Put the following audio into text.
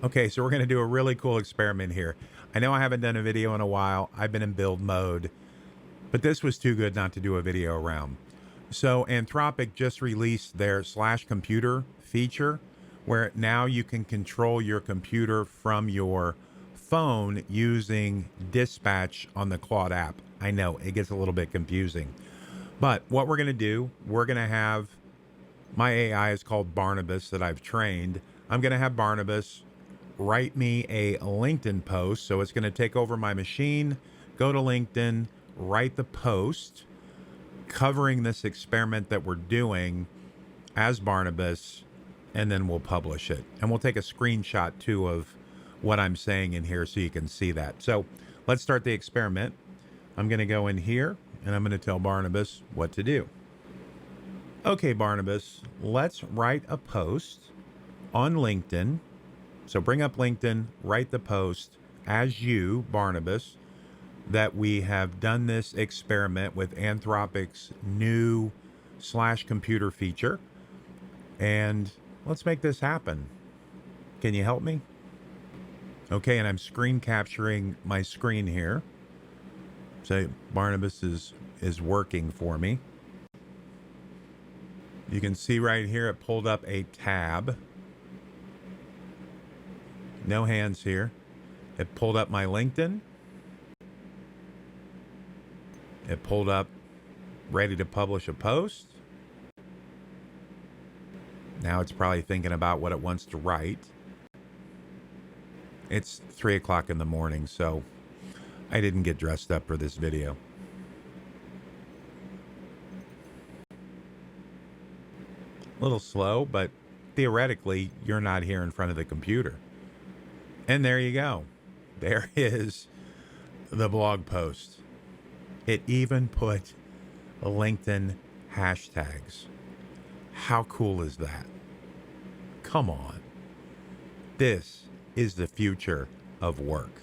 Okay, so we're going to do a really cool experiment here. I know I haven't done a video in a while. I've been in build mode, but this was too good not to do a video around. So Anthropic just released their slash computer feature where now you can control your computer from your phone using dispatch on the Claude app. I know it gets a little bit confusing, but what we're going to do, we're going to have my AI is called Barnabas that I've trained. I'm going to have Barnabas write me a LinkedIn post. So it's going to take over my machine, go to LinkedIn, write the post covering this experiment that we're doing as Barnabas, and then we'll publish it. And we'll take a screenshot too of what I'm saying in here so you can see that. So let's start the experiment. I'm going to go in here and I'm going to tell Barnabas what to do. Okay, Barnabas, let's write a post on LinkedIn. So bring up LinkedIn, write the post as you, Barnabas, that we have done this experiment with Anthropic's new slash computer feature. And let's make this happen. Can you help me? Okay, and I'm screen capturing my screen here. So Barnabas is working for me. You can see right here it pulled up a tab. No hands here. It pulled up my LinkedIn. It pulled up ready to publish a post. Now it's probably thinking about what it wants to write. It's 3 o'clock in the morning, so I didn't get dressed up for this video. A little slow, but theoretically, you're not here in front of the computer. And there you go. There is the blog post. It even put LinkedIn hashtags. How cool is that? Come on. This is the future of work.